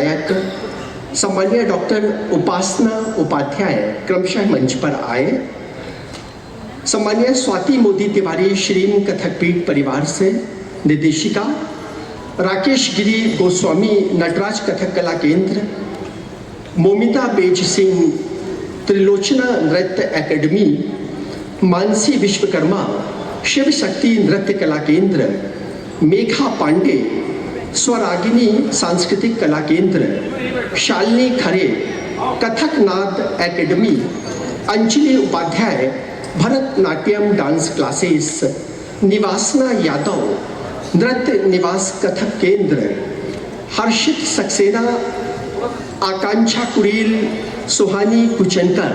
गायक सम्मानीय डॉक्टर उपासना उपाध्याय क्रमशः मंच पर आए। सम्मानीय स्वाति मोदी तिवारी श्रीम कथक पीठ परिवार से निर्देशिका, राकेश गिरी गोस्वामी नटराज कथक कला केंद्र, मोमिता बेज सिंह त्रिलोचना नृत्य एकेडमी, मानसी विश्वकर्मा शिव शक्ति नृत्य कला केंद्र, मेघा पांडे स्वरागिनी सांस्कृतिक कला केंद्र, Shalini Khare Kathak Naad academy, Anjali Upadhyay Bharatanatyam dance classes, Nivasna Yadav Nritya Niwas Kathak केंद्र, हर्षित सक्सेना, आकांक्षा कुरील, सुहानी कुचनकर,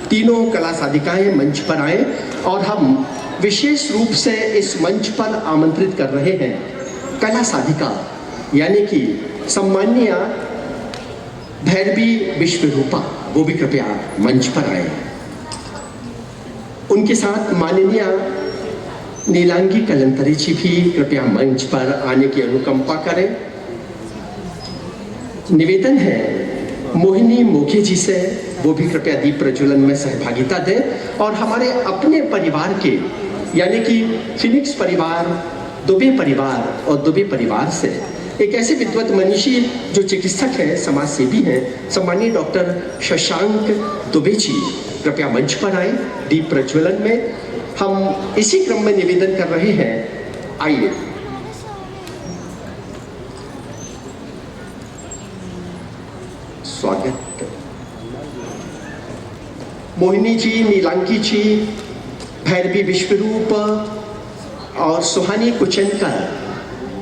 तीनों कला साधिकाएं मंच पर आए और हम विशेष रूप से इस मंच पर आमंत्रित कर रहे हैं कला साधिका यानी कि सम्मानीय भैरवी विश्वरूपा, वो भी कृपया मंच पर आए। उनके साथ माननीय नीलांगी कलंतरी जी भी कृपया मंच पर आने की अनुकंपा करें। निवेदन है मोहिनी मोघे जी से, वो भी कृपया दीप प्रज्वलन में सहभागिता दें और हमारे अपने परिवार के यानी कि फिनिक्स परिवार, दुबे परिवार और दुबे परिवार से एक ऐसे विद्वत मनीषी जो चिकित्सक हैं, समाज सेवी हैं, सम्मानीय डॉक्टर शशांक दुबे जी कृपया मंच पर आए। दीप प्रज्वलन में हम इसी क्रम में निवेदन कर रहे हैं, आइए। स्वागत। मोहिनी जी, नीलांगी जी, भैरवी विश्वरूप और सुहानी कुचनकर,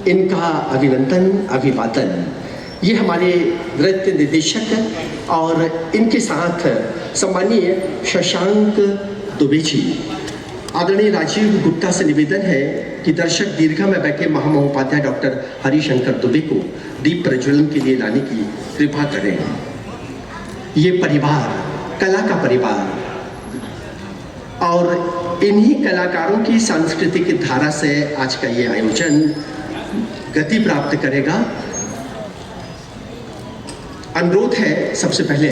इनका अभिनंदन अभिवादन। ये हमारे नृत्य निर्देशक और इनके साथ सम्मानीय शशांक दुबे जी। आदरणीय राजीव गुप्ता से निवेदन है कि दर्शक दीर्घा में बैठे महामहोपाध्याय डॉक्टर हरिशंकर दुबे को दीप प्रज्वलन के लिए लाने की कृपा करें। ये परिवार कला का परिवार और इन्हीं कलाकारों की सांस्कृतिक धारा से आज का ये आयोजन गति प्राप्त करेगा। अनुरोध है सबसे पहले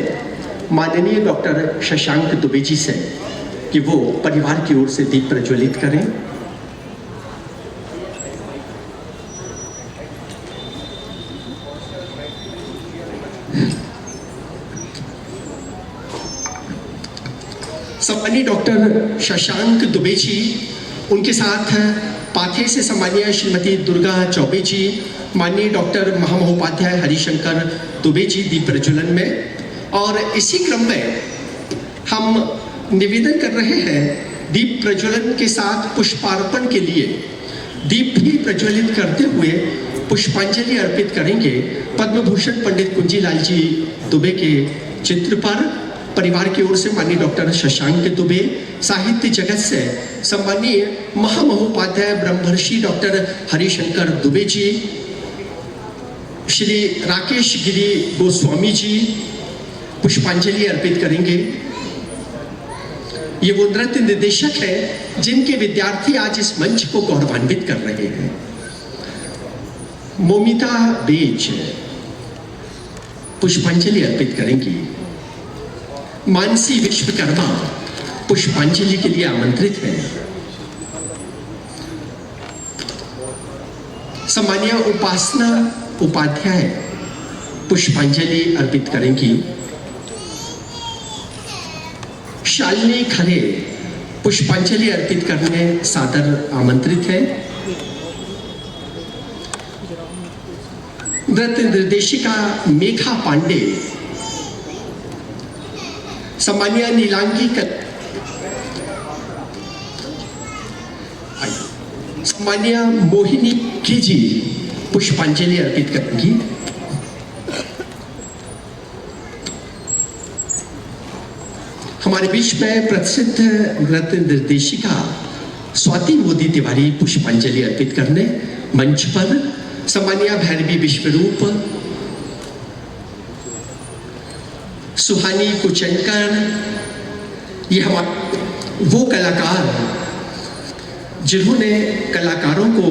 माननीय डॉक्टर शशांक दुबे जी से कि वो परिवार की ओर से दीप प्रज्वलित करें। सम्मानीय डॉक्टर शशांक दुबे जी, उनके साथ पाथे से सम्मानीय श्रीमती दुर्गा चौबे जी, माननीय डॉक्टर महामहोपाध्याय हरिशंकर दुबे जी दीप प्रज्वलन में। और इसी क्रम में हम निवेदन कर रहे हैं दीप प्रज्वलन के साथ पुष्पार्पण के लिए दीप भी प्रज्वलित करते हुए पुष्पांजलि अर्पित करेंगे पद्म भूषण पंडित कुंजीलाल जी दुबे के चित्र पर। परिवार की ओर से माननीय डॉक्टर शशांक दुबे, साहित्य जगत से सम्मानीय महामहोपाध्याय ब्रह्मर्षि डॉक्टर हरिशंकर दुबे जी, श्री राकेश गिरी गोस्वामी जी पुष्पांजलि अर्पित करेंगे। ये वो नृत्य निर्देशक हैं जिनके विद्यार्थी आज इस मंच को गौरवान्वित कर रहे हैं। मोमिता बेज पुष्पांजलि अर्पित करेंगी। मानसी विश्वकर्मा पुष्पांजलि के लिए आमंत्रित है। सम्मानीय उपासना उपाध्याय पुष्पांजलि अर्पित करेंगी। शालिनी खरे पुष्पांजलि अर्पित करने सादर आमंत्रित है। नृत्य निर्देशिका मेघा पांडे, सम्मानीय नीलांगी सम्मानीय मोहिनी जी पुष्पांजलि अर्पित करेंगी। हमारे बीच में प्रसिद्ध नृत्य निर्देशिका स्वाति मोदी तिवारी पुष्पांजलि अर्पित करने मंच पर। सम्मानीय भैरवी विश्वरूप, सुहानी कुचनकर, ये हमारे वो कलाकार जिन्होंने कलाकारों को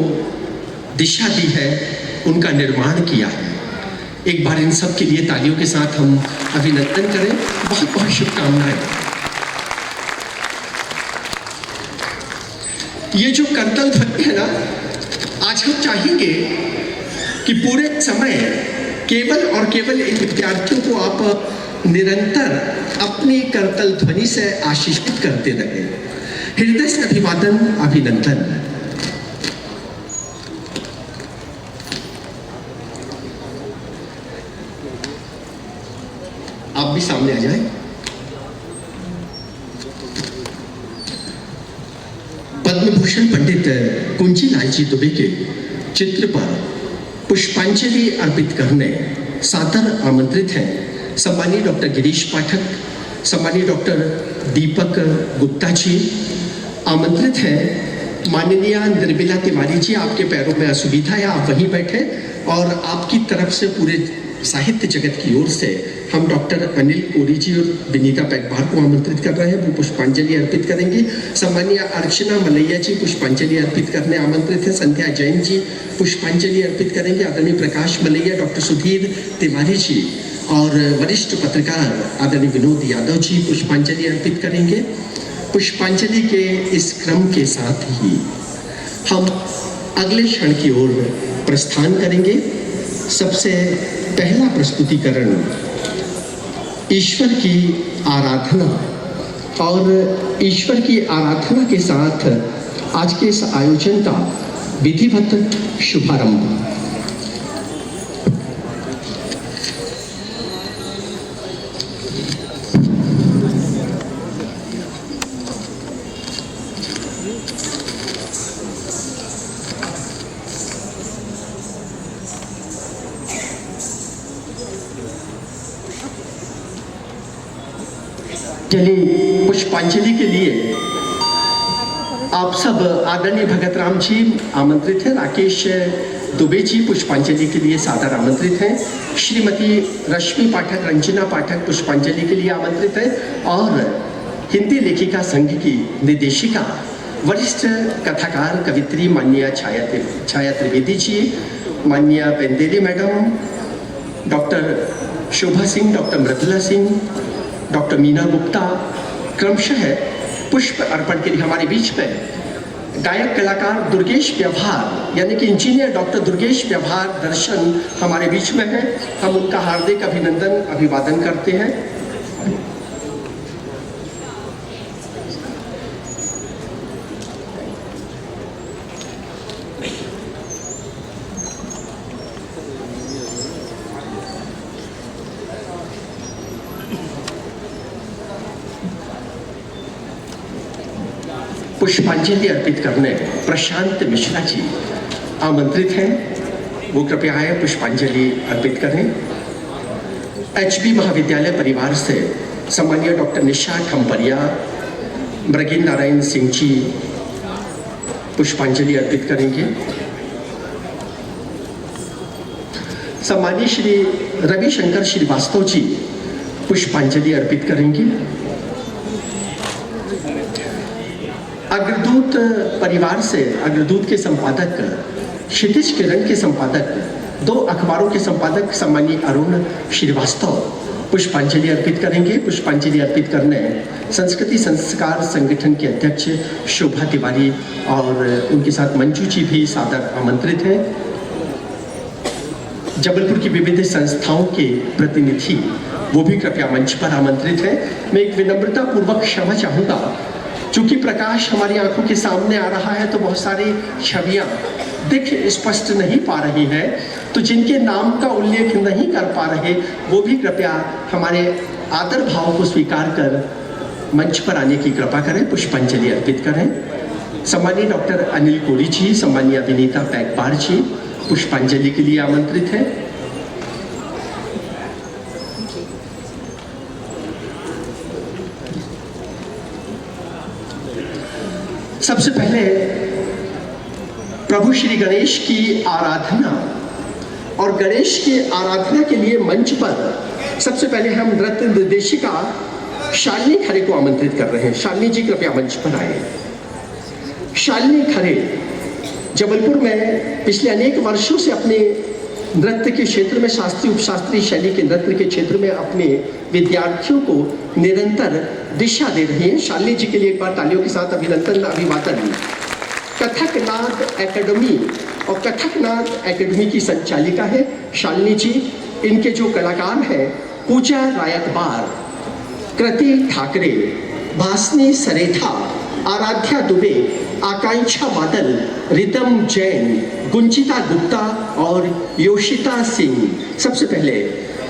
दिशा दी है, उनका निर्माण किया है। एक बार इन सब के लिए तालियों के साथ हम अभिनंदन करें। बहुत बहुत शुभकामनाएं। ये जो करतल ध्वनि है ना, आज हम चाहेंगे कि पूरे समय केवल और केवल इन विद्यार्थियों को आप निरंतर अपनी करतल ध्वनि से आशीषित करते रहें। हृदय से अभिवादन, अभिनंदन। आप भी सामने आ जाएं। पद्म भूषण पंडित कुंजी लाल जी दुबे के चित्र पर पुष्पांजलि अर्पित करने सादर आमंत्रित हैं सम्मानीय डॉक्टर गिरीश पाठक, सम्मानीय डॉक्टर दीपक गुप्ता जी। आमंत्रित हैं माननीय निर्मला तिवारी जी। आपके पैरों में असुविधा है, आप वहीं बैठे, और आपकी तरफ से पूरे साहित्य जगत की ओर से हम डॉक्टर अनिल कोरी जी और विनीता पैकबार को आमंत्रित कर रहे हैं। वो पुष्पांजलि अर्पित करेंगे। सम्मानीय अर्चना मलैया जी पुष्पांजलि अर्पित करने आमंत्रित हैं। संध्या जैन जी पुष्पांजलि अर्पित करेंगे। आदरणीय प्रकाश मलैया, डॉक्टर सुधीर तिवारी जी और वरिष्ठ पत्रकार आदरणीय विनोद यादव जी पुष्पांजलि अर्पित करेंगे। पुष्पांजलि के इस क्रम के साथ ही हम अगले क्षण की ओर प्रस्थान करेंगे। सबसे पहला प्रस्तुतिकरण ईश्वर की आराधना, और ईश्वर की आराधना के साथ आज के इस आयोजन का विधिवत शुभारंभ। चलिए पुष्पांजलि के लिए आप सब आदरणीय भगत राम जी आमंत्रित हैं। राकेश दुबे जी पुष्पांजलि के लिए सादर आमंत्रित हैं। श्रीमती रश्मि पाठक, रंजना पाठक पुष्पांजलि के लिए आमंत्रित हैं। और हिंदी लेखिका संघ की निदेशिका, वरिष्ठ कथाकार कवित्री माननीय छाया त्रिवेदी जी, माननीय बेंदेली मैडम, डॉक्टर शोभा सिंह, डॉक्टर मृदुला सिंह, डॉक्टर मीना गुप्ता क्रमशः पुष्प अर्पण के लिए हमारे बीच में गायक कलाकार दुर्गेश व्यवहार यानी कि इंजीनियर डॉक्टर दुर्गेश व्यवहार दर्शन हमारे बीच में है। हम उनका हार्दिक अभिनंदन अभिवादन करते हैं। पुष्पांजलि अर्पित करने प्रशांत मिश्रा जी आमंत्रित हैं। वो कृपया आए पुष्पांजलि अर्पित करें। एचबी महाविद्यालय परिवार से सम्मानीय डॉक्टर निशा ठम्परिया, मृगिन नारायण सिंह जी पुष्पांजलि अर्पित करेंगे। सम्मानीय श्री रविशंकर श्रीवास्तव जी पुष्पांजलि अर्पित करेंगे। अग्रदूत परिवार से अग्रदूत के संपादक, क्षितिज किरण के संपादक, 2 अखबारों के संपादक सम्मानीय अरुण श्रीवास्तव पुष्पांजलि अर्पित करेंगे। पुष्पांजलि अर्पित करने संस्कृति संस्कार संगठन के अध्यक्ष शोभा तिवारी और उनके साथ मंजू जी भी सादर आमंत्रित हैं। जबलपुर की विविध संस्थाओं के प्रतिनिधि वो भी कृपया मंच पर आमंत्रित हैं। मैं एक विनम्रता पूर्वक क्षमा चाहूँगा, चूंकि प्रकाश हमारी आंखों के सामने आ रहा है तो बहुत सारी छवियां दिख स्पष्ट नहीं पा रही है, तो जिनके नाम का उल्लेख नहीं कर पा रहे वो भी कृपया हमारे आदर भाव को स्वीकार कर मंच पर आने की कृपा करें, पुष्पांजलि अर्पित करें। सम्मानीय डॉक्टर अनिल कोरी जी, सम्मानीय विनीता पैकबार जी पुष्पांजलि के लिए आमंत्रित हैं। सबसे पहले प्रभु श्री गणेश की आराधना, और गणेश की आराधना के लिए मंच पर सबसे पहले हम नृत्य निर्देशिका शालिनी खरे को आमंत्रित कर रहे हैं। शालिनी जी कृपया मंच पर आए। शालिनी खरे जबलपुर में पिछले अनेक वर्षों से अपने नृत्य के क्षेत्र में शास्त्रीय उपशास्त्रीय शैली के नृत्य के क्षेत्र में अपने विद्यार्थियों को निरंतर दिशा दे रही हैं। शालिनी जी के लिए एक बार तालियों के साथ अभिनंदन अभिवादन। कथक नाद एकेडमी और कथक नाद एकेडमी की संचालिका है शालिनी जी। इनके जो कलाकार हैं पूजा रायतबार, कृति ठाकरे, भासनी सरेठा, आराध्या दुबे, आकांक्षा बादल, रितम जैन, गुंजिता गुप्ता और योशिता सिंह। सबसे पहले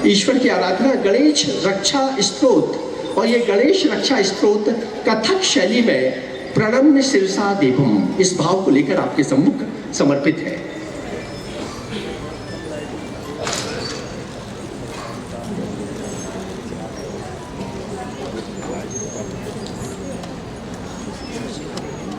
ईश्वर की आराधना गणेश रक्षा स्तोत्र, और ये गणेश रक्षा स्तोत्र कथक शैली में प्रणम्य शिरसा देवम इस भाव को लेकर आपके सम्मुख समर्पित है।